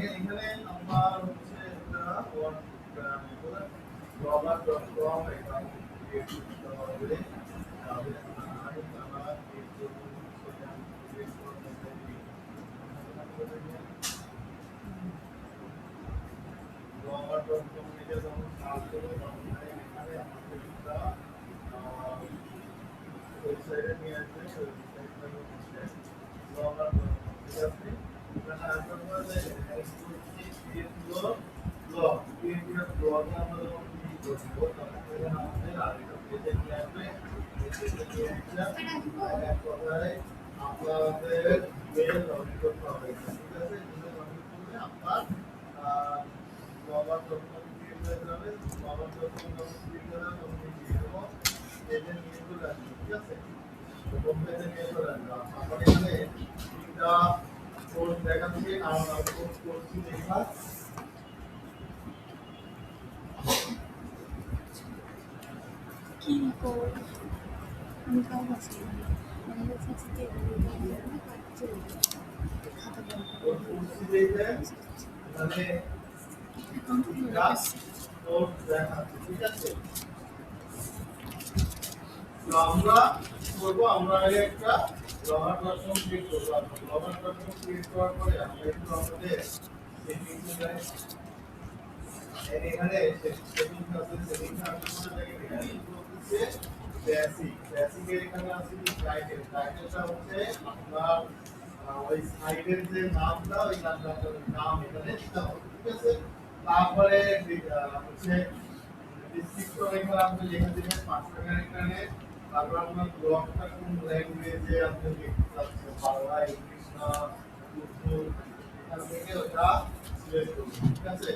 এখানে আমার হচ্ছে একটা ওয়ান robot.com অ্যাকাউন্ট ক্রিয়েট করতে হবে তাহলে আর জানা এই সেটা ক্রিয়েট করতে হবে robot.com থেকে যখন সার্চ করব তখন এখানে আমাদের একটা ওয়েবসাইটে নিয়ে আসবে সেই ওয়েবসাইটটা হচ্ছে robot.com ঠিক আছে এখানে আসার পরে এখানে ক্রিয়েট ব্লগ ক্রিয়েট ব্লগে আমরা যখন ক্লিক করব তখন এখানে আমাদের আরেকটা পেজে নিয়ে আসবে পেজে নিয়ে আসলে এক কথায় আপনাদের ইমেল লগইন করতে হবে ঠিক আছে ইমেল লগইন করলে আপনার robot.com ক্রিয়েট হয়ে যাবে robot.com যখন ক্রিয়েট হয়ে যাবে তখন এই এরকম পেজে নিয়ে চলে আসবে ঠিক আছে প্রথম পেজে নিয়ে চলে আসবে আপনার এখানে তিনটা কোর্স দেখাচ্ছি আমরা কোর্স করছি দেখা কি কোড আমি কাজ আছে আমাদের সাথে খাতা বন্ধ করছি দেখে মানে কোর্স দেখাচ্ছি ঠিক আছে তো আমরা করবো আমরা আগে একটা robot.com ক্রিয়েট করবো robot.com ক্রিয়েট করার পরে আমরা একটু আমাদের সেটিংসে যাই এখানে সেটিংস আছে সেটিংস আসলে দেখেন এখানে হচ্ছে বেসিক এর এখানে আছে কি টাইটেলটা হচ্ছে আপনার ওই সাইটের যে নামটা ওই নাম এখানে দিতে হবে ঠিক আছে তারপরে হচ্ছে ডিসক্রিপশন এখানে আপনি লিখে দিবেন 500 এখানে তারপর আপনার ব্লগটা কোন ল্যাঙ্গুয়েজে আপনি লিখতে চাচ্ছেন বাংলা ইংলিশ না উর্দু এখান থেকে ওটা সিলেক্ট করুন ঠিক আছে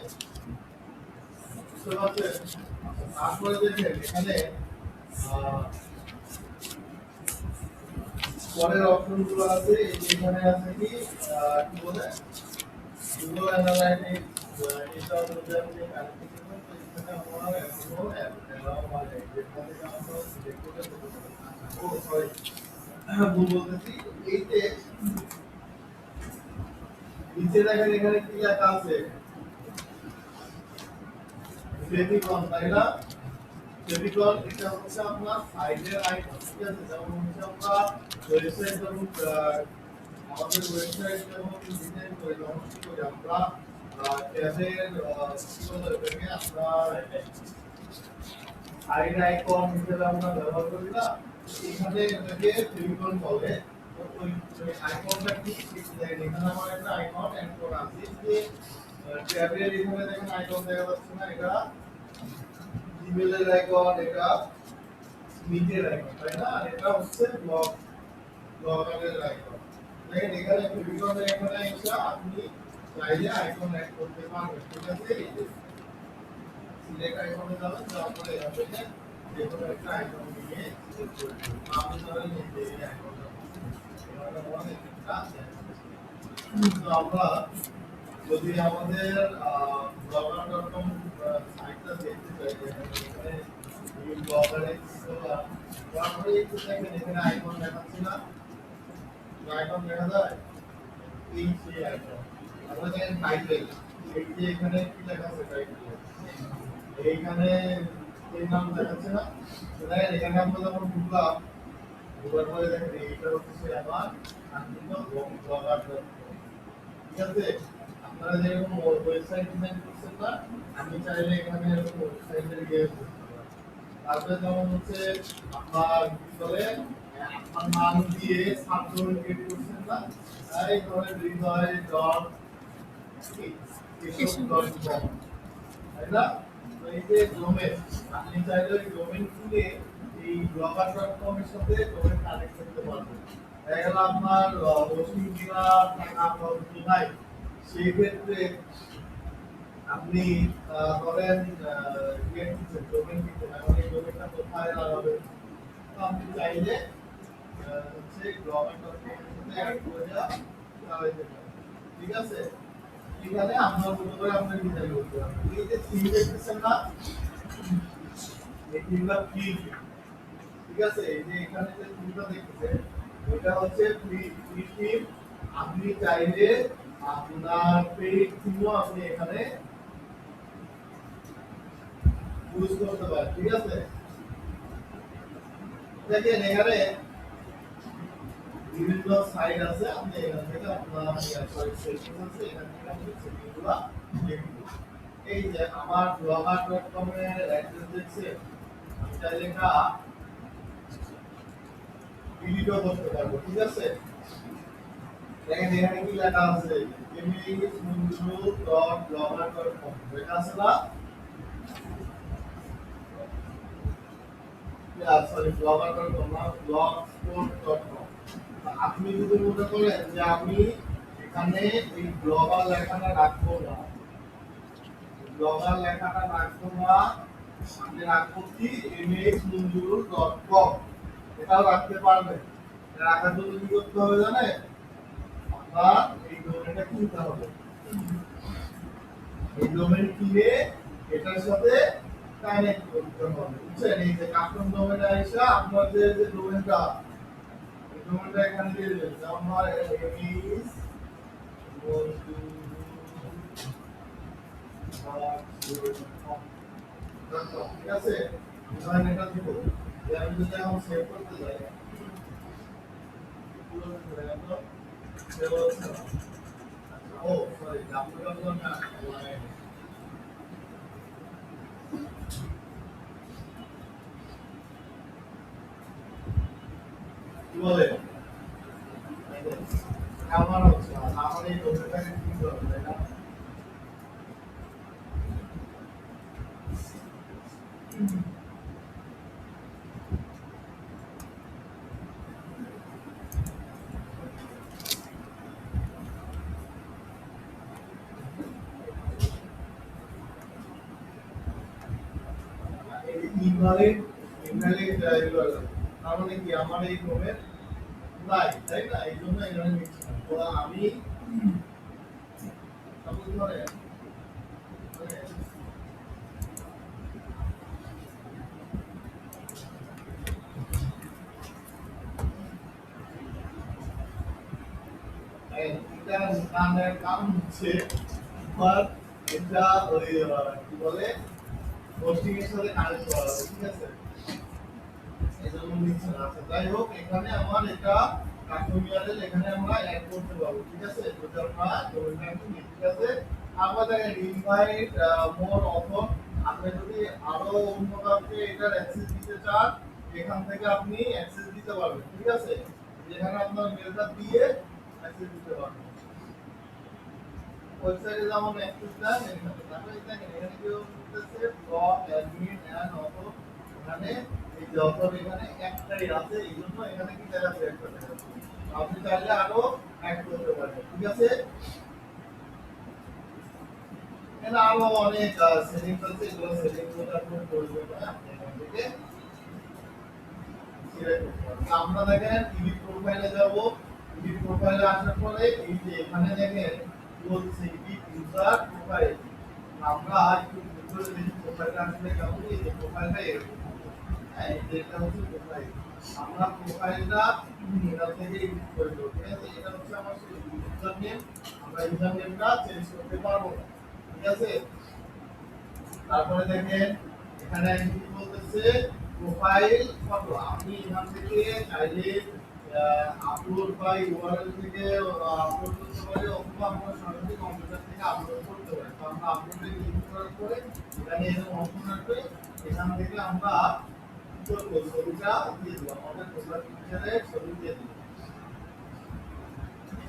তারপরে দেখেন এখানে পরের অপশনগুলো আছে এখানে আছে কি কি বলে গুগল অ্যানালাইটিক্স এটা হচ্ছে আপনি ক্যালকুলেট করবেন তো এখানে আমরা এখনো অ্যালাউ মানে যেখানে আমরা সিলেক্ট করে ও সরি ভুল বলতেছি এইতে নিচে দেখেন এখানে কি লেখা আছে ফেভিকন তাই না ফেভিকন এটা হচ্ছে আপনার সাইডের আইকন ঠিক আছে যেমন হচ্ছে আমরা ওয়েবসাইট যখন আমাদের ওয়েবসাইট যখন ডিজাইন করি তখন কি করি আমরা ট্যাবের কি বলে এটাকে আপনার সাইড আইকন হিসেবে আমরা ব্যবহার করি না এখানে এটাকে ফেভিকন বলে তো ওই আইকনটা কি এখানে আমার একটা আইকন এড করা আছে যে ট্যাবের এখানে দেখেন আইকন দেখা যাচ্ছে না এটা জিমেলের আইকন এটা মিটের আইকন তাই না আর এটা হচ্ছে ব্লগারের আইকন দেখেন এখানে ফেভিকন এখানে এসে আপনি চাইলে আইকন অ্যাড করতে পারবেন ঠিক আছে এই যে সিলেক্ট আইকনে যাবেন তারপরে এখানে যে কোনো একটা আইকন নিয়ে সিলেক্ট করবেন আপনি ধরেন এই যে আইকনটা এটা মনে একটা আছে তো আমরা যদি আমাদের blogger.com সাইটটা দেখতে চাই এখানে এই ব্লগারে তারপরে একটু দেখেন এখানে আইকন দেখাচ্ছে না আইকন দেখা যায় এই সেই আইকন আমরা দেখেন টাইটেল এই যে এখানে কি লেখা আছে টাইটেল এইখানে এই নাম দেখাচ্ছে না দেখেন এখানে আমরা যখন ঢুকলাম ঢোকার পরে দেখেন এইটা হচ্ছে আমার blogger.com ঠিক আছে আপনারা যেরকম ওয়েবসাইট ডিজাইন করছেন না আমি চাইলে এখানে এরকম ওয়েবসাইটের গিয়ে তারপরে যেমন হচ্ছে আপনার কি বলে আপনার নাম দিয়ে সাবডোমেন ক্রিয়েট করছেন না এই ধরেন হৃদয় ডট তাই না তো এই যে ডোমেন আপনি চাইলে ওই ডোমেন খুলে এই blogger.com এর সাথে ডোমেন কানেক্ট করতে পারবেন দেখা গেল আপনার ওষুধ কেনার টাকা খরচ নাই সেই ক্ষেত্রে আপনি ধরেন ইয়ে কিনছেন ডোমেন কিনছেন এখন এই ডোমেনটা কোথায় লাগাবেন তো আপনি চাইলে হচ্ছে ব্লগার.com এর সাথে অ্যাড করে চালাইতে পারেন ঠিক আছে এখানে আপনার মতো করে আপনার ডিজাইন করতে হবে এই যে থিম দেখতেছেন না এই থিমটা ফ্রি ঠিক আছে এই যে এখানে যে থিমটা দেখতেছেন এটা হচ্ছে ফ্রি থিম আপনি চাইলে আপনার পেইড থিমও আপনি এখানে ইউজ করতে পারেন, ঠিক আছে? দেখেন এখানে বিভিন্ন সাইট আছে, আপনি এখান থেকে আপনার সেটিং আছে, এখান থেকে আপনি সেটিংগুলো লিখুন। এই যে আমার blogger.com এর অ্যাড্রেস দেখছেন, আমি চাইলে এটা ডিলিটও করতে পারবো, ঠিক আছে? দেখেন এখানে কি লেখা আছে, imagemundu.blogger.com এটা আছে না? সরি blogger.com না, blogspot.com। আপনি যদি মনে করেন যে আমি এখানে এই ব্লগার লেখাটা রাখবো না, ব্লগার লেখাটা রাখবো না, আমি রাখবো কি imagemundu.com, এটাও রাখতে পারবেন। এটা রাখার জন্য কি করতে হবে জানেন? আপনার এই ডোমেনটা কিনতে হবে। এই ডোমেন কিনে এটার সাথে কানেক্ট করতে হবে, বুঝছেন? এই যে কাস্টম ডোমেনটা এসে আপনার যে ডোমেনটা, এই ডোমেনটা এখানে দিয়ে দেবেন, যেমন হয় এমএস বন্ধু ঠিক আছে? ধরেন এটা দিব, আমি যদি এখন সেভ করতে যাই, পুরো ধরে তো সেভ হচ্ছে না। ও সরি, ডাব্লিউ না, কি বলে আমার হচ্ছে না, আমার এই ডোমেনটাকে কি করবে, তাই না? এই ইনভ্যালিড ইনভ্যালিড তার মানে কি আমার এই ডোমেন নাই, তাই না? এই জন্য এখানে নিচ্ছি না। তো আমি সাপোজ ধরে এটা নামের কারণ হচ্ছে আমার এটা ওই কি বলে হোস্টিং এর সাথে কানেক্ট করা হবে, ঠিক আছে? এই জন্য নিচ্ছে না। আচ্ছা যাই হোক, এখানে আমার এটা কাস্টম ইউআরএল এখানে আমরা অ্যাড করতে পারবো, ঠিক আছে? যদি আমরা ডোমেইন নেম, ঠিক আছে? আমরা দেখেন ইনভাইট মোর অফার, আপনি যদি আরো অন্য কাউকে এটার অ্যাক্সেস দিতে চান, এখান থেকে আপনি অ্যাক্সেস দিতে পারবেন, ঠিক আছে? যেখানে আপনার মেলটা দিয়ে অ্যাক্সেস দিতে পারবেন। ওয়েবসাইটে যেমন অ্যাক্সেস দেন, এখানে তারপরে দেখেন এখানে কেউ করতেছে ব্লগ অ্যাডমিন এন্ড অটো, এখানে এই যে অটো এখানে একটাই আছে, এই জন্য এখানে কি দেখা যাচ্ছে একটা দেখা যাচ্ছে। আপনি চাইলে আরো অ্যাড করতে পারেন, ঠিক আছে? এখানে আরো অনেক সেটিংস আছে, এগুলো সেটিংস গুলো আপনি করবেন না, আপনি এখান থেকে সিলেক্ট করতে পারেন। আমরা দেখেন এডিট প্রোফাইলে যাব, এডিট প্রোফাইলে আসার পরে এই যে এখানে দেখেন বলছে এডিট ইউজার প্রোফাইল, আমরা একটু ভিতরে দেখি প্রোফাইলটা আসলে কেমন। এই যে প্রোফাইলটা এরকম, হ্যাঁ এই যে এটা হচ্ছে প্রোফাইল, আমরা প্রোফাইলটা এটা থেকে এডিট করে দেবো, ঠিক আছে? এটা হচ্ছে আমার ইউজার নেম, আমরা ইউজার নেমটা চেঞ্জ করতে পারবো না, ঠিক আছে? তারপরে দেখেন এখানে কি বলতেছে প্রোফাইল ফটো, আপনি এখান থেকে চাইলে আপলোড বা ইউআরএল থেকে আপলোড করতে পারি, অথবা আপনার সরাসরি কম্পিউটার থেকে আপলোড করতে পারি। তো আমরা আপলোডে ক্লিক করার পরে এখানে এরকম অপশন আসবে, এখান থেকে আমরা কি করবো, ছবিটা দিয়ে দেবো, আমাদের প্রোফাইল পিকচারে ছবি দিয়ে দেবো।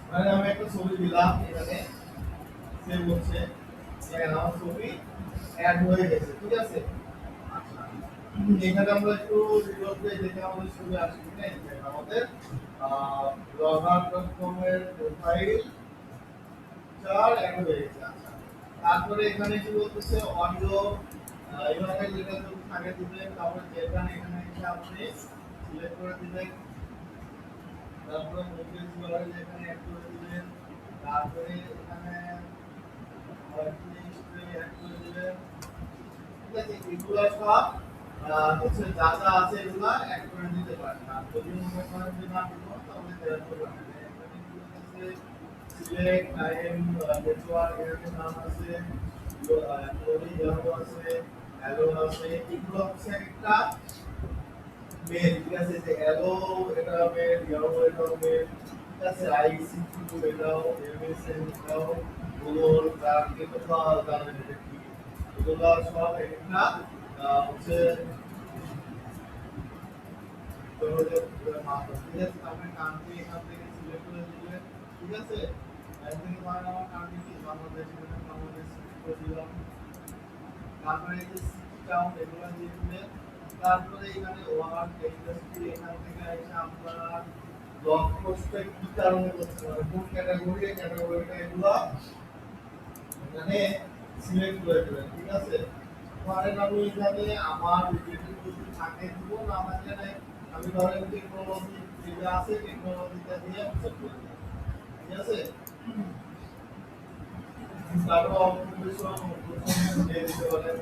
মানে আমি একটা ছবি দিলাম, এখানে সেভ হচ্ছে, দেখেন আমার ছবি অ্যাড হয়ে গেছে, ঠিক আছে? আচ্ছা, এখানে আমরা একটু রিলোড দিয়ে দেখে আমাদের ছবি আসছে কিনা, এই যে আমাদের blogger.com এর প্রোফাইল চার অ্যাড হয়ে গেছে। আচ্ছা, তারপরে এখানে কি বলতেছে অডিও ইউআরএল যেটা আগে দিবেন, তারপরে যেখানে এখানে এসে আপনি সিলেক্ট করে দিবেন, তারপরে মুভিজ ইউআরএল এখানে অ্যাড করে দিবেন, তারপরে এখানে অ্যাড করে দিবেন, ঠিক আছে? এগুলো সব হচ্ছে যা যা আছে এগুলো অ্যাড করে দিতে পারেন। আর যদি মনে করেন যে না দিব, তাহলে দেওয়া করবেন। এখানে কি বলতেছে সিলেক্ট আইএম নেটওয়ার্ক এর নাম আছে লোডি ইয়াহু আছে হ্যালো আছে এগুলো হচ্ছে একটা মেল ঠিক আছে যে হ্যালো এটা মেল ইয়াহু এটাও মেল ঠিক আছে আইসিকিউ এটাও এমএসএন এটাও গুগল তারপরে কোথাও জানেন এটা কি এগুলো সব একটা হচ্ছে যোগাযোগ মাধ্যম ঠিক আছে আপনি কান্ট্রি এখান থেকে সিলেক্ট করে দিলেন ঠিক আছে এখান থেকে ধরেন আমার কান্ট্রি কি বাংলাদেশ এখানে বাংলাদেশ সিলেক্ট করে দিলাম তারপরে এই যে সিটি টাউন এগুলো দিয়ে দিলেন তারপরে এখানে ওয়ার্ড ইন্ডাস্ট্রি এখান থেকে এসে আপনারা ব্লগ পোস্টে কি কারণে করতে পারেন কোন ক্যাটাগরিটা এগুলো এখানে সিলেক্ট করে দেবেন ঠিক আছে ধরেন আমি এখানে আমার রিলেটেড যদি থাকে দিব না থাকে আমি ধরেন টেকনোলজি যেটা আছে টেকনোলজিটা দিয়ে সেট করে দেব ঠিক আছে তারপর অকুপেশন দিয়ে দিতে পারেন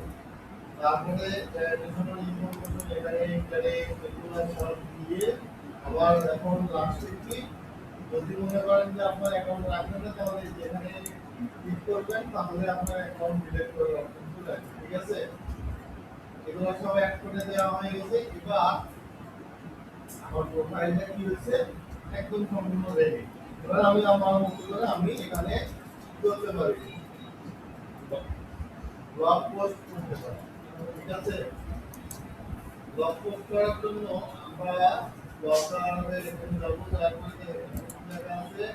তারপরে এডিশনাল ইনফরমেশন এখানে ইন্টারেস্ট এগুলো সব দিয়ে আবার এখন লাস্টে কি যদি মনে করেন যে আপনার অ্যাকাউন্ট রাখবেন না তাহলে যেখানে ক্লিক করবেন তাহলে আপনার অ্যাকাউন্ট ডিলিট করে অপশন চলে আসবে ঠিক আছে এগুলো সব অ্যাড করে দেওয়া হয়ে গেছে এবার আমার প্রোফাইলটা কি হয়েছে একদম সম্পূর্ণ রেডি এবার আমি আমার মতো করে আমি এখানে করতে পারি ব্লগ পোস্ট করতে পারি ঠিক আছে ব্লগ পোস্ট করার জন্য আমরা ব্লগারে এখানে যাব তারপরে লেখা আছে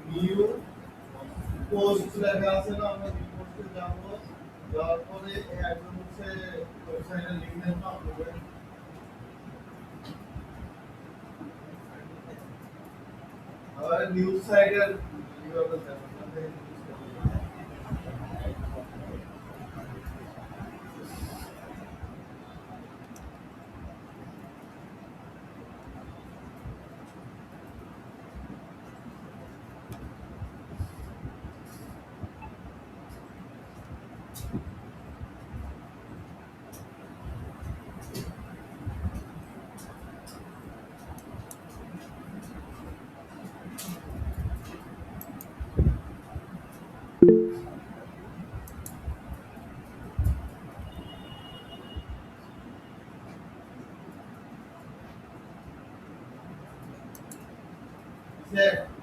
নিউ পোস্ট লেখা আছে না আমরা নিউ পোস্টে যাব যাওয়ার পরে একদম হচ্ছে ওয়েবসাইটের লিংক দেন আপনাদের আবার নিউজ সাইটের কিভাবে যাবেন সেট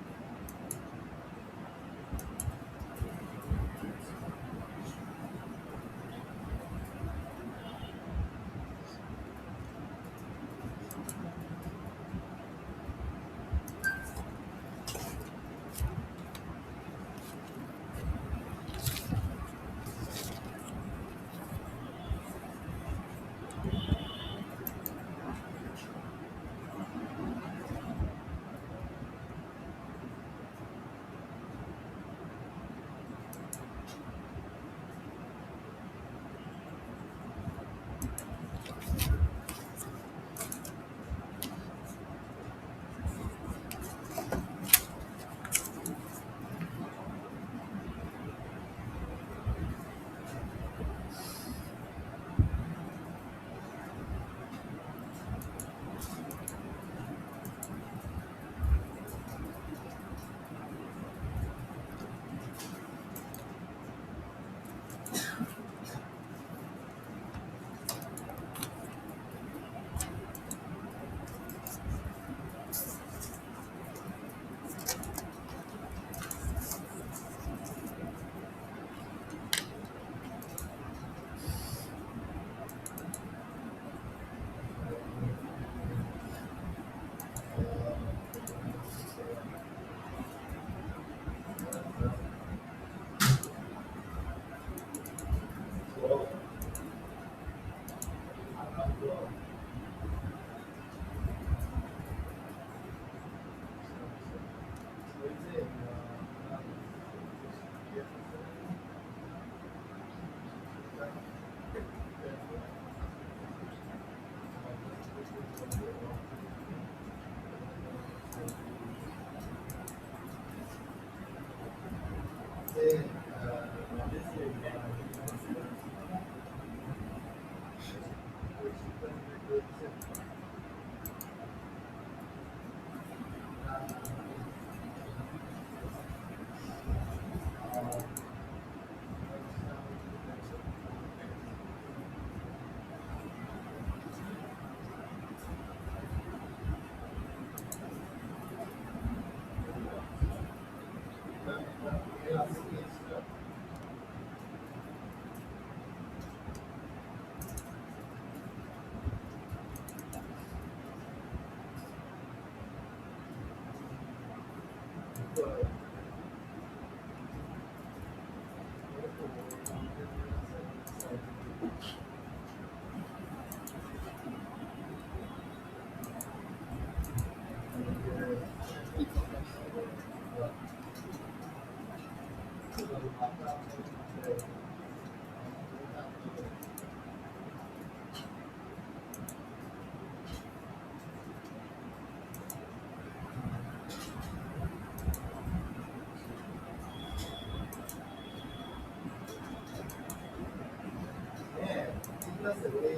আছে ওই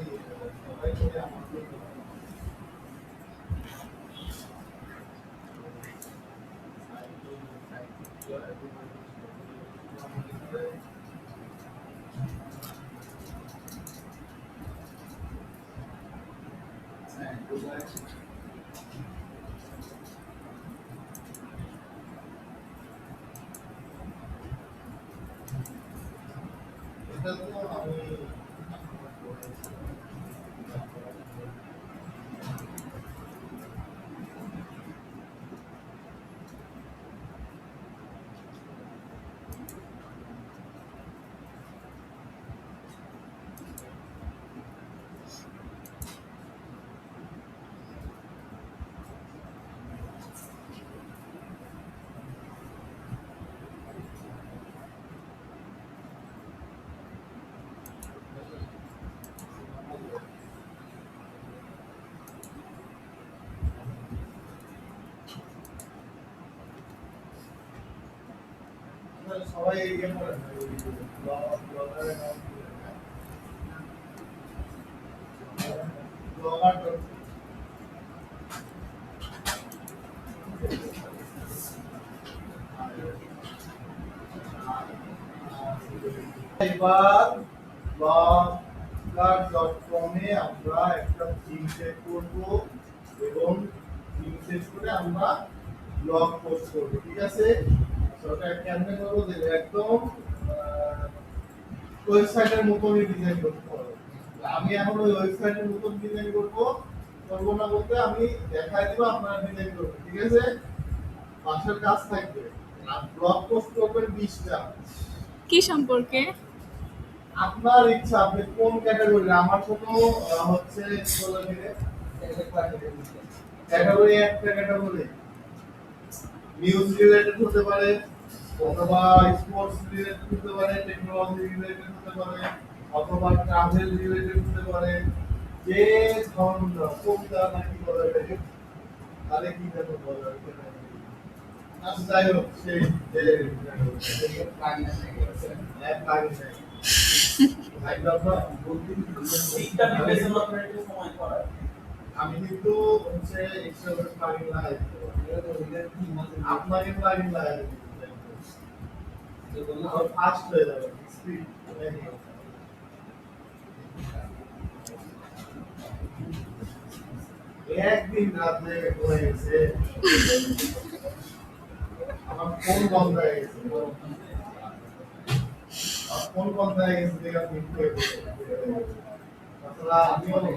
সবাই মিলে আমাদের এটা তো আমি সবাই ইয়ে করে না ব্লগার ব্লগার এবার blogger.com-এ আমরা একটা থিম সেট করব এবং থিম সেট করে আমরা ব্লগ পোস্ট করব, ঠিক আছে? ওটা কেমনে করব যে একদম ওয়েবসাইটের মতনই ডিজাইন করতে হবে। আমি এখন ওই ওয়েবসাইটের মতন ডিজাইন করব না বলতে আমি দেখাই দিব আপনারা ডিজাইন করবেন, ঠিক আছে? পাশের কাজ থাকবে আর ব্লগ পোস্ট করবেন 20টা। কি সম্পর্কে? আপনার ইচ্ছা আপনি কোন ক্যাটাগরি আমার ছোট হচ্ছে ক্যাটাগরি একটা ক্যাটাগরি নিউজ রিলেটেড হতে পারে অথবা স্পোর্টস রিলেটেড হতে পারে টেকনোলজি রিলেটেড হতে পারে অথবা ট্রাভেল রিলেটেড হতে পারে যে ধরনের কোনটা নাকি বলা যায় তাহলে কি জানো বলা যায় আচ্ছা যাই হোক সেই এক লাগে আমি কিন্তু হচ্ছে এক্সট্রা প্লাগইন লাগাই আপনাকে প্লাগইন লাগাই ফাস্ট হয়ে যাবে স্পিড একদিন রাতে হয়ে গেছে আমার ফোন বন্ধ হয়ে গেছে ফোন বন্ধ হয়ে গেছে দেখে আপনি আসলে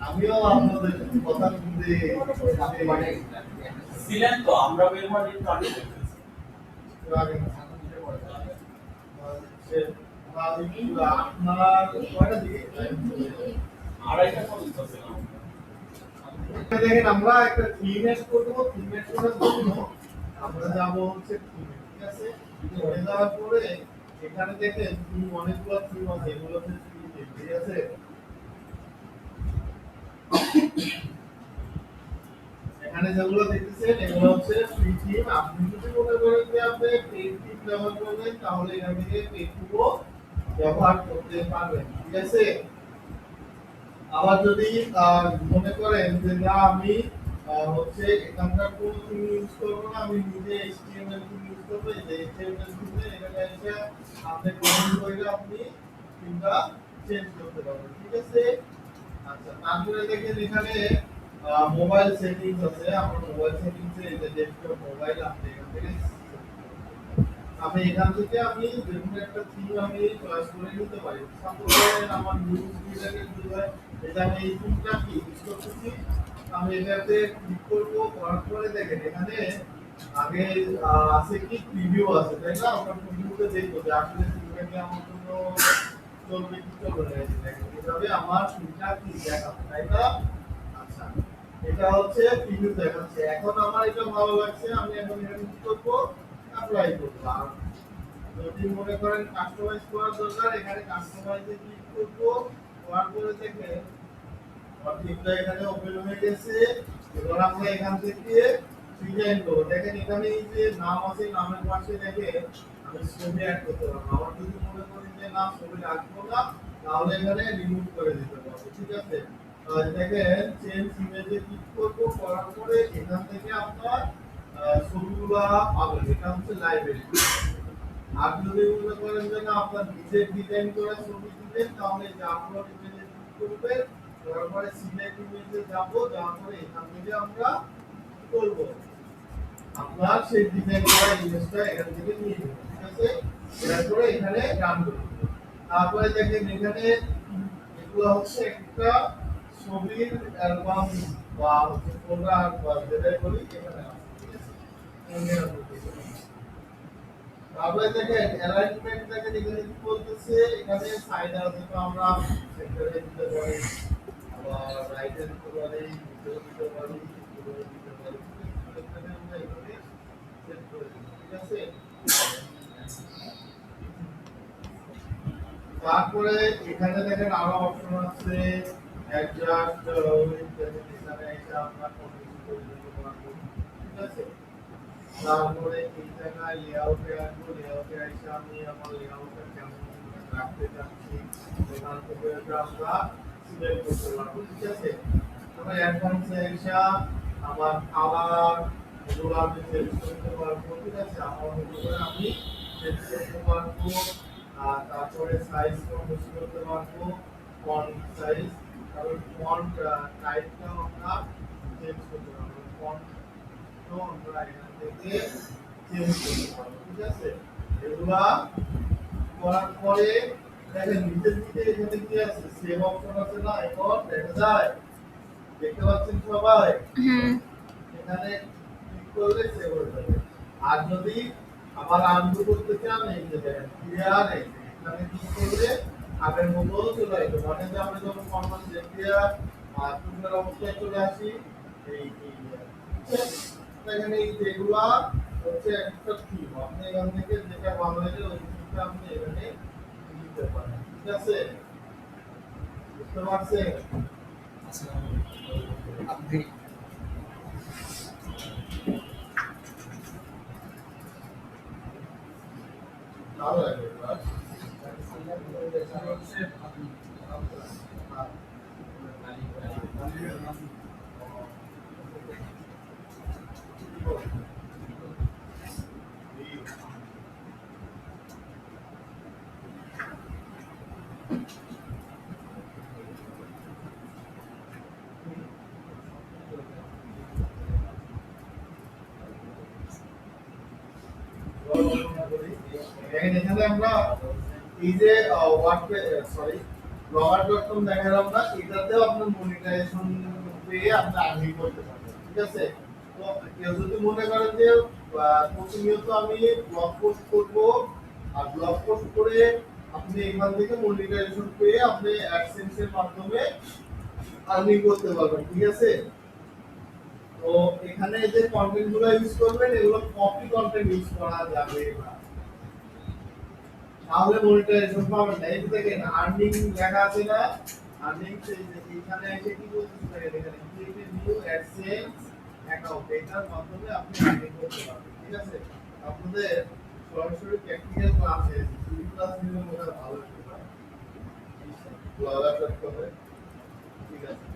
আমিও আপনাদের কথা শুনতে ছিলেন তো আমরা বের হওয়ার একটু আগে আপনার কয়টা দিকে আড়াইটা পর্যন্ত ছিলাম। দেখেন আমরা একটা থিম এড করব, থিম এড করার জন্য আমরা যাব হচ্ছে থিম, ঠিক আছে? থিমে যাওয়ার পরে এখানে দেখেন থিম অনেকগুলো থিম আছে, এগুলো হচ্ছে থিম, ঠিক আছে? এখানে যেগুলো দেখতেছেন এগুলো হচ্ছে ফ্রি থিম। আপনি যদি মনে করেন যে আপনি পেইড থিম ব্যবহার করবেন তাহলে এখান থেকে পেইড থিমও ব্যবহার করতে পারবেন, ঠিক আছে? আবার যদি মনে করেন যে না আমি হচ্ছে এখানকার কোনো থিম ইউজ করব না, আমি নিজে HTML থিম ইউজ করব, এই যে HTML থিমে এখানে এসে আপনি কমেন্ট করে আপনি থিমটা চেঞ্জ করতে পারবেন, ঠিক আছে? আচ্ছা তারপরে দেখেন এখানে মোবাইল সেটিংস আছে। আমার মোবাইল সেটিংসে এই যে ডেস্কটপ মোবাইল আপনি এখান থেকে আমি এখান থেকে আমি যেকোনো একটা থিম আমি চয়েস করে নিতে পারি। সাপোজ করেন আমার নিউজ রিলেটেড যদি হয় এটা আমি এই থিমটা কি ইউজ করতেছি, আমি এটাতে ক্লিক করব, করার পরে দেখেন এখানে আগে আছে কি প্রিভিউ আছে, তাই না? আমরা প্রিভিউতে দেখবো যে আসলে থিমটা কি আমার জন্য চলবে কি চলবে না। এইভাবে আমার থিমটা কি দেখাবে, তাই না? আচ্ছা এটা হচ্ছে প্রিভিউ দেখাচ্ছে। এখন আমার এটা ভালো লাগছে, আমি এখন এখানে কি করব, অ্যাপ্লাই করব। আর যদি মনে করেন কাস্টমাইজ করার দরকার এখানে কাস্টমাইজে ক্লিক করব, করার পরে দেখেন অর্ধেকটা এখানে ওপেন হয়ে গেছে। এবার আমরা এখান থেকে ডিজাইন করব। দেখেন এখানে এই যে নাম আছে, নামের পাশে দেখেন আমি ছবি অ্যাড করতে পারবো। আমার যদি মনে করি যে না ছবি রাখবো না, তাহলে এখানে রিমুভ করে দিতে পারবো। ঠিক আছে? দেখেন চেঞ্জ ইমেজে ক্লিক করবো, করার পরে এখান থেকে আপনার ছবিগুলা পাবেন। এটা হচ্ছে লাইব্রেরি। আর যদি মনে করেন যে না আপনার নিজে ডিজাইন করে ছবি দিবেন, তাহলে যে আপলোড ইমেজে ক্লিক করবেন, করার পরে সিলেক্ট ইমেজে যাবো, যাওয়ার পরে এখান থেকে আমরা কি করবো, আপনার সেই ডিজাইন করা ইমেজটা এখান থেকে নিয়ে নেব। ঠিক আছে? এরপরে এখানে রান করব। তারপরে দেখেন এখানে এগুলো হচ্ছে একটা ছবির অ্যালবাম বা হচ্ছে ফোল্ডার বা যেটাই বলি এখানে আছে। ঠিক আছে? এখানে রাখবো। তারপরে দেখেন অ্যালাইনমেন্ট দেখেন এখানে কি বলতেছে, এখানে সাইড আছে তো আমরা সেন্টারে দিতে পারি, আবার রাইটে দিতে পারি, মিডলে দিতে পারি, উপরে দিতে পারি। এখানে আমরা এখানে সেট করে দিই। ঠিক আছে? তারপরে এখানে দেখেন আরো অপশন আছে, অ্যাডজাস্ট উইথ এখানে এটা আমরা কন্ট্রোল করে দিতে পারবো। ঠিক আছে? তারপরে এই জায়গায় লেআউটে আসবো, লেআউটে এসে আমি আমার লেআউটটা কেমন রাখতে চাচ্ছি এখান থেকে এটা আমরা সিলেক্ট করতে পারবো। ঠিক আছে? আমরা অ্যাডভান্সে এসে আমার কালার এগুলো আমি চেঞ্জ করতে পারবো। ঠিক আছে? আমার মতো করে আমি চেঞ্জ করতে পারবো। আর তারপরে সাইজ কন্ট্রোল করতে পারবো, ফন্ট সাইজ, তারপর ফন্ট টাইপটা আমরা চেঞ্জ করতে পারবো। ফন্ট তো আমরা এখান থেকে চেঞ্জ করতে পারবো। ঠিক আছে? এগুলা করার পরে দেখেন নিচের দিকে এখানে কি আছে, সেভ অপশন আছে না, এখন দেখা যায়, দেখতে পাচ্ছেন সবাই? হ্যাঁ। এখানে ক্লিক করলে সেভ হয়ে যাবে। আর যদি আবার আনডু করতে চান, এই যে দেখেন ক্লিয়ার, এখানে ক্লিক করলে আগের মতো চলে আসবে। মানে যে আমরা যখন ফরম্যাট ক্লিয়ার টুলের অবস্থায় চলে আসি, এই এখানে এই যেগুলা হচ্ছে একটা থিম, আপনি এখান থেকে যেটা ভালো লাগে ওই থিমটা আপনি এখানে দিতে পারেন। ঠিক আছে? বুঝতে পারছেন? আপনি ভালো লাগে এবার। দেখেন এখানে আমরা এই যে blogger.com দেখালাম না, এটাতেও আপনার মনিটাইজেশন পেয়ে আপনি আর্নিং করতে পারবেন। ঠিক আছে? তো কেউ যদি মনে করেন যে প্রতিনিয়ত আমি ব্লগ পোস্ট করব, আর ব্লগ পোস্ট করে আপনি এখান থেকে মনিটাইজেশন পেয়ে আপনি অ্যাডসেন্স এর মাধ্যমে আর্নিং করতে পারবেন। ঠিক আছে? তো এখানে যে কন্টেন্ট গুলো ইউজ করবেন, এগুলো কপি কন্টেন্ট ইউজ করা যাবে না, তাহলে মনিটাইজেশন পাবেন না। এই যে দেখেন আর্নিং লেখা আছে না, আর্নিং এখানে এসে কি বলতেছে দেখেন, এখানে ক্রিয়েট নিউ অ্যাডসেন্স অ্যাকাউন্ট, এটার মাধ্যমে আপনি আর্নিং করতে পারবেন। ঠিক আছে? আপনাদের সরাসরি প্র্যাকটিক্যাল ক্লাসে দুই ক্লাস নিলে মনে হয় ভালো হতে পারে। blogger.com এ। ঠিক আছে?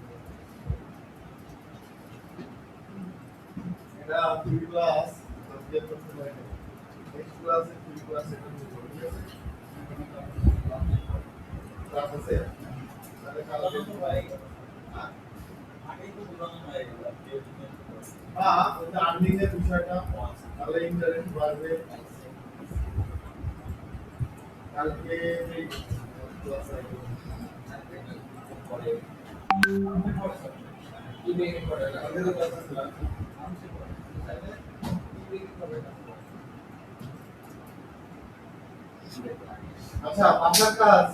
এটা দুই ক্লাস কমপ্লিট করতে পারেন। নেক্সট ক্লাসে দুই ক্লাস এটা নিয়ে ঠিক আছে? ক্লাস আছে? তাহলে কালকে হ্যাঁ, ওই যে আর্নিং এর বিষয়টা, তাহলে ইন্টারেস্ট বাড়বে। কালকে এই ক্লাস আছে। আমাদের ক্লাস আছে। আচ্ছা, আপনার কাজ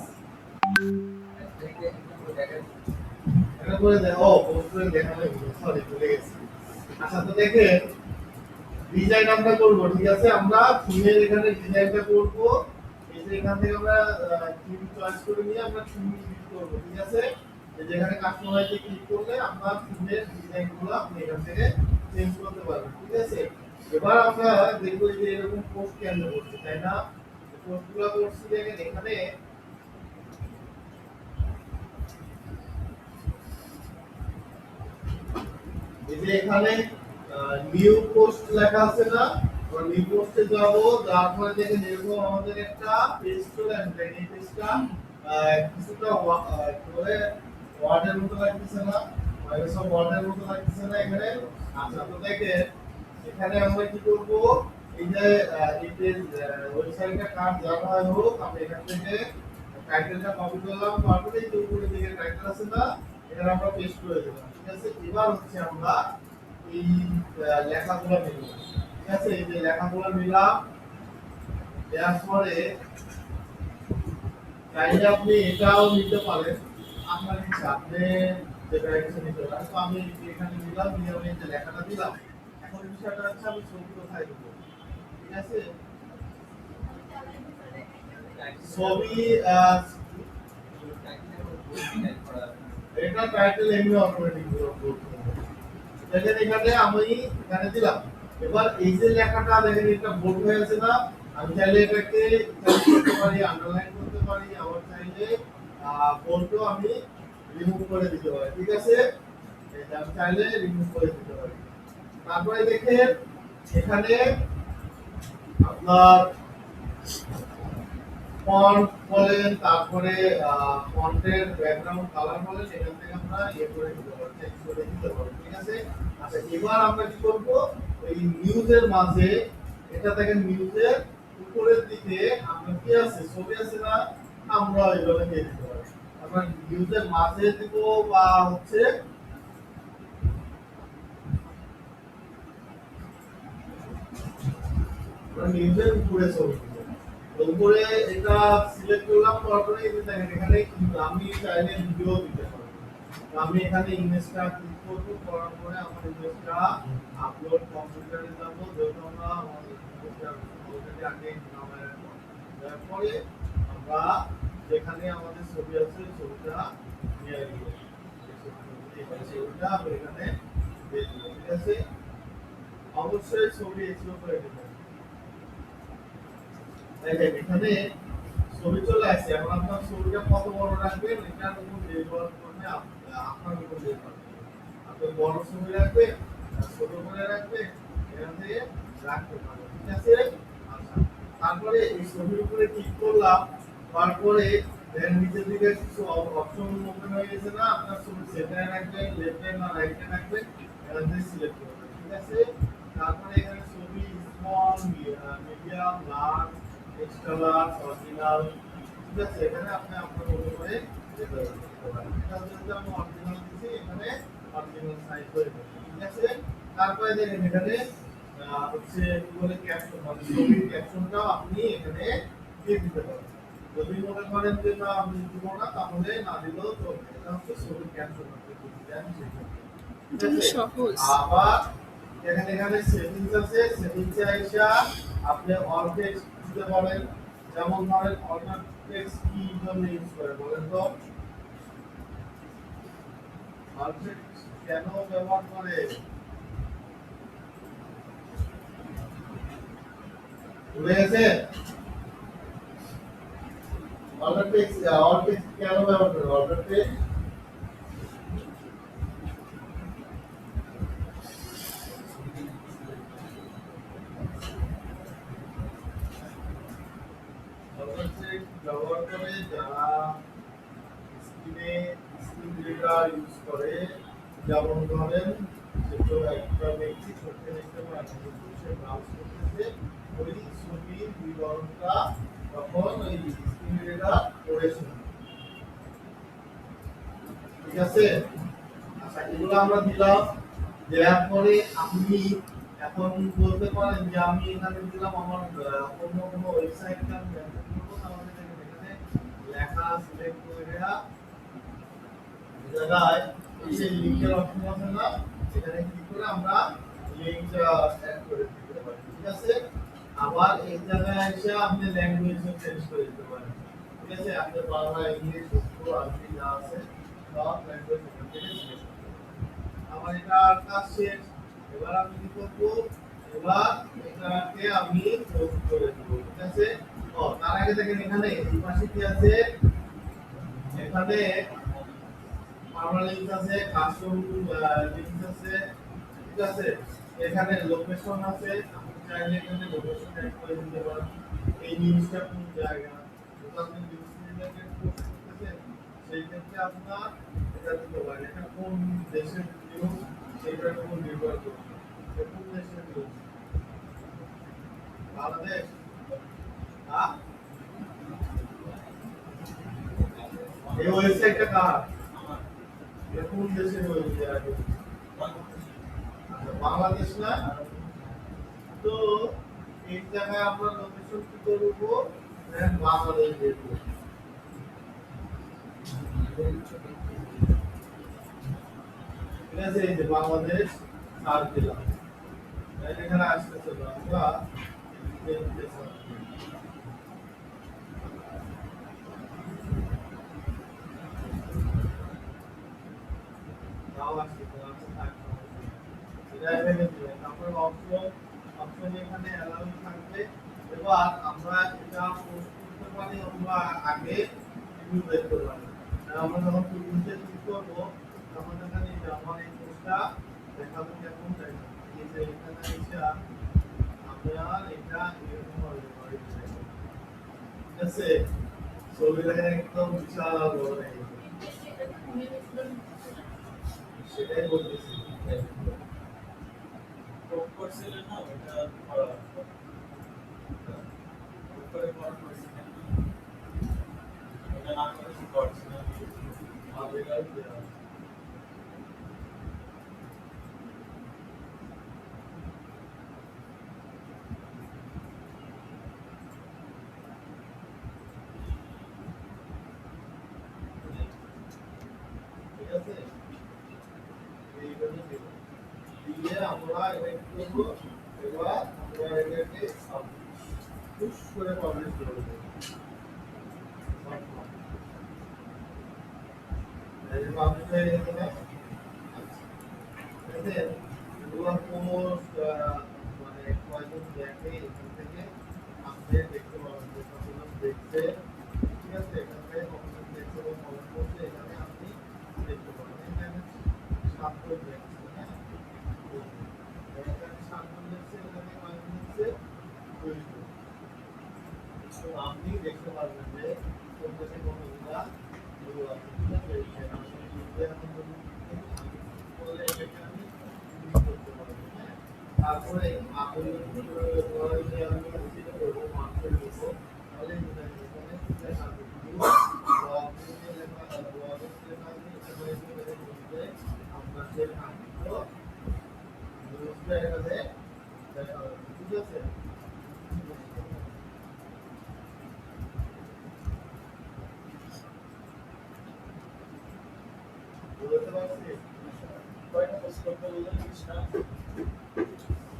এটা করে দেন। ও পোস্টে দেখালে সরি ভুলে গেছি। আচ্ছা, তো দেখেন ডিজাইন আমরা করব। ঠিক আছে? আমরা থিমের এখানে ডিজাইনটা করব। এই যে এখান থেকে আমরা থিম চয়েস করে নিয়ে আমরা থিম এডিট করব। ঠিক আছে? এই যেখানে কাস্টমাইজে ক্লিক করলে আমরা থিমের ডিজাইনগুলো আপনি এখান থেকে চেঞ্জ করতে পারবেন। ঠিক আছে? এবার আমরা দেখবো যে এরকম পোস্ট কেন করছে তাই না, পোস্টগুলো করছি দেখেন এখানে এই যে এখানে নিউ পোস্ট লেখা আছে না, আমরা নিউ পোস্টে যাব, তারপরে দেখেন এরকম আমাদের একটা পেজ চলে আসবে, এই পেজটা কিছুটা কি বলে ওয়ার্ডের মতো লাগতেছে না, মাইক্রোসফট ওয়ার্ডের মতো লাগতেছে না এখানে। আচ্ছা তো দেখেন এখানে আমরা কি করব, এই যে এই পেজ ওয়েবসাইটটা কার জানা হয় হোক, আমরা এখান থেকে টাইটেলটা কপি করলাম, তারপরে এই যে উপরে দিকে টাইটেল আছে না, এটা আমরা পেস্ট করে দিলাম। ঠিক আছে, এবার হচ্ছে আমরা এই লেখাগুলো মিলাম। ঠিক আছে, এই যে লেখাগুলো মিলাম, দেওয়ার পরে চাইলে আপনি এটাও নিতে পারেন, আপনার ইচ্ছা, আপনি যেটা ইচ্ছা নিতে পারেন। তো আমি এখানে দিলাম, দিয়ে আমি যে লেখাটা দিলাম, এখন বিষয়টা হচ্ছে আমি ছবি কোথায় দেবো। ঠিক আছে, ছবি এটা টাইটেল এমনি অটোমেটিক দেখেন এখানে আমি এখানে দিলাম। এবার এই যে লেখাটা দেখেন এটা বোল্ড হয়ে আছে না, আমি চাইলে এটাকে ইটালিক করতে পারি, আন্ডারলাইন করতে পারি, আবার চাইলে বোল্ডও আমি রিমুভ করে দিতে পারি। ঠিক আছে, এটা আমি চাইলে রিমুভ করে দিতে পারি। তারপরে দেখেন এখানে আপনার ফন্ট বলেন, তারপরে ফন্টের ব্যাকগ্রাউন্ড কালার বলেন, এখান থেকে আমরা ইয়ে করে দিতে পারি, চেঞ্জ করে দিতে পারি। ঠিক আছে, আচ্ছা এবার আমরা কি করব, এই নিউজের মাঝে, এটা দেখেন নিউজের উপরের দিকে আমরা কি আছে, ছবি আছে না, আমরা এইভাবে দিয়ে দিতে পারি। আমরা নিউজের মাঝে দিব বা হচ্ছে নিউজের উপরে ছবি দিব। উপরে এটা সিলেক্ট করলাম, তারপরে এই যে দেখেন এখানে আমি চাইলে ভিডিও দিতে পারি। আমি এখানে ইমেজটা ক্লিক করব, করার পরে আমার ইমেজটা আপলোড কম্পিউটারে যাব, যেহেতু আমরা ইমেজটা অলরেডি আগে নামায় রাখবো। তারপরে আমরা যেখানে আমাদের ছবি আছে ছবিটা নিয়ে দিব, এখানে ছবিটা আমরা এখানে দিয়ে দিব। ঠিক আছে, অবশ্যই ছবি এক্সপ্লোর করে দিবেন। দেখেন এখানে ছবি চলে আসছে, এখন আপনার ছবিটা কত বড় রাখবেন এটার উপর নির্ভর করবে, আপনার উপর নির্ভর করবে। আপনি বড় ছবি রাখবেন, ছোট করে রাখবেন, এখানে রাখতে পারবেন। ঠিক আছে, আচ্ছা তারপরে এই ছবির উপরে ক্লিক করলাম, তারপরে এর নিচের দিকে কিছু অপশন ওপেন হয়ে গেছে না, আপনার ছবি সেন্টারে রাখবেন, লেফটে না রাইটে রাখবেন, এখান থেকে সিলেক্ট করবেন। ঠিক আছে, তারপরে এখানে ছবি small, medium, large, extra large, original. ঠিক আছে, এখানে আপনি আপনার মতো করে যেতে পারেন। এটা যদি আমি অরিজিনাল দিছি, এখানে অরিজিনাল সাইজ হয়ে যাবে। ঠিক আছে, তারপরে দেখেন এখানে হচ্ছে কি বলে ক্যাপশন, মানে ছবির ক্যাপশনটাও আপনি এখানে দিয়ে দিতে পারেন। যদি মনে করেন যে না আমি দিব না, তাহলে না দিলেও চলবে। এটা হচ্ছে ছবির ক্যাপশন, আপনি যদি দেন সেটা। ঠিক তুমি আছে, সহজ। আবার এখানে এখানে সেটিংস আছে, সেটিংসে আইসা আপনি অল টেক্সট দিতে পারেন। যেমন ধরেন অল টেক্সট কি জন্য ইউজ করে বলেন তো, অল টেক্সট কেন ব্যবহার করে, ভুলে গেছে? অল টেক্সট কেন ব্যবহার করে, অল টেক্সট ব্যবহার করে যারা স্ক্রিনে স্ক্রিন রিডার ইউজ করে, যেমন ধরেন ছোট একটা ব্যক্তি চোখে দেখতে পায় না, কিন্তু সে ব্রাউজ করতেছে, ওই ছবির বিবরণটা তখন ওই স্ক্রিন রিডার পড়ে শুনবে। ঠিক আছে, আচ্ছা এগুলো আমরা দিলাম, দেওয়ার পরে আপনি এখন বলতে পারেন যে আমি এখানে দিলাম আমার অন্য কোনো ওয়েবসাইটটা আমি ব্যবহার করবো, তাহলে দেখেন এখানে লেখা সিলেক্ট করে দেওয়া জায়গায় এই যে লিংকের অপশন আছে না, এখানে ক্লিক করে আমরা লিংকটা অ্যাড করে দিতে পারি। ঠিক আছে, আবার এই জায়গায় এসে আপনি ল্যাঙ্গুয়েজও চেঞ্জ করে দিতে পারেন। ঠিক আছে, আপনি বাংলা, ইংলিশ, উর্দু, আরবি যা আছে সব ল্যাঙ্গুয়েজ এখান থেকে সিলেক্ট করতে পারেন। আমার এটা কাজ শেষ। এবার আমি কি করবো, এবার এটাকে আমি পোস্ট করে দেব, ঠিক আছে। ও তার আগে দেখেন এখানে এই পাশে কি আছে, এখানে পার্মালিংক আছে, কাস্টম লিংক আছে, ঠিক আছে। এখানে লোকেশন আছে, আপনি চাইলে এখানে লোকেশন অ্যাড করে দিতে পারেন। এই নিউজটা কোন জায়গা, যদি আপনি নিউজ রিলেটেড পোস্ট করতেছেন সেই ক্ষেত্রে আপনার এটা দিতে পারেন, এটা কোন দেশের নিউজ সেটার উপর নির্ভর করবে। এটা কোন দেশের নিউজ, বাংলাদেশ, হ্যাঁ। এই ওয়েবসাইটটা কার, এটা কোন দেশের ওয়েবসাইট, আচ্ছা বাংলাদেশ না। তো এই জায়গায় আমরা লোকেশন কি করবো, দেন বাংলাদেশ দেখবো, ঠিক আছে। এই যে বাংলাদেশ সার্চ দিলাম, দেন এখানে আসতেছে আমরা দেখতে পাচ্ছি। নাও আসতেছে, আচ্ছা থাকবে, এটা এখানে দিবেন। তারপর অপশন, অপশন এখানে অ্যালাউ থাকবে। এবার আমরা এটা পোস্ট করতে পারি অথবা আগে রিভিউ দেখতে পারি। আমরা যখন রিভিউতে ক্লিক করবো তখন এখানে এই যে আমার এই পোস্টটা দেখাবো কেমন দেখা, এই যে এখানে এসে আমরা এটা এরকম ভাবে করি, ঠিক আছে। ছবিটা একদম বিশাল বড় হয়ে গেছে, সেটাই বলতেছি। পোস্ট করছিলেন না ওটা করা উপরে করা করছিলেন ওটা না করে কি করছিলেন আমাদের কাছে ঠিক আছে। এইভাবে দেব, দিয়ে আমরা এটা কি করবো, এবার আমরা এটাকে পুশ করে পাবলিশ করে দেবো। এই যে পাবলিশ হয়ে গেছে না, ঠিক আছে। এগুলো পোস্ট মানে কয়জন দেখে এখান থেকে আপনি দেখতে পাবেন যে কতজন দেখছে, ঠিক আছে। এখান থেকে কতজন দেখছে বা কমেন্ট করছে এখানে আপনি দেখতে পাবেন। এখানে 7 জন দেখছে, হ্যাঁ, এখানে 7 জন দেখছে, এখানে কয়জন দেখছে, 2 জন। তো আপনি দেখতে পারবেন যে কোন দেশে কতগুলা ভিডিও আছে, ঠিক আছে। এখানে আপনি যদি এখন যদি বলে এটাকে আমি ক্লিক করতে পারবো, হ্যাঁ। তারপরে আপনি ধরেন যে আমি ভিজিট করবো, মার্কেট করবো, তাহলে এখানে দেখা যাবে ব্লগ নিয়ে লেখা, ব্লগের লেখা আছে, এখানে এসে আপনার যে কাঙ্ক্ষিত নিউজটা এখানে দেখা যাবে, ঠিক আছে। বুঝতে পারছি, কয়টা পোস্ট করতে বললেন 20টা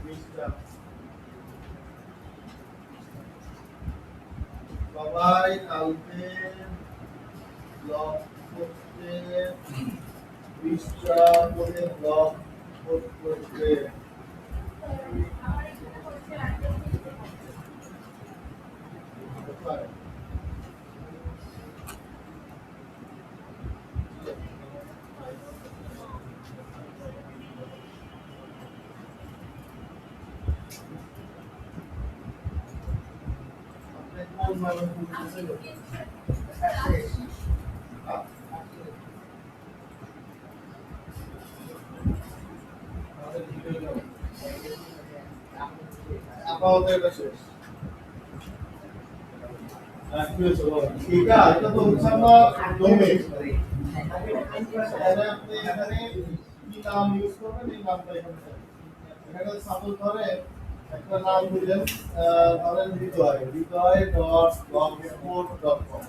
20টা। সবাই কালকে ব্লগ পোস্টে 20টা করে ব্লগ পোস্ট করবে। কোথায়? আপনি কোন ভাবে বুঝতেছেন? আপাতত এটা শেষ। কি হয়েছে বলো? এটা তো হচ্ছে আমার ডোমেইন। আপনি এখানে কি নাম ইউজ করবেন এই নামটা এখানে দেবেন। এখানে সাপোজ ধরে একটা নাম দিলেন, ধরেন হৃদয়, হৃদয়.blogspot.com।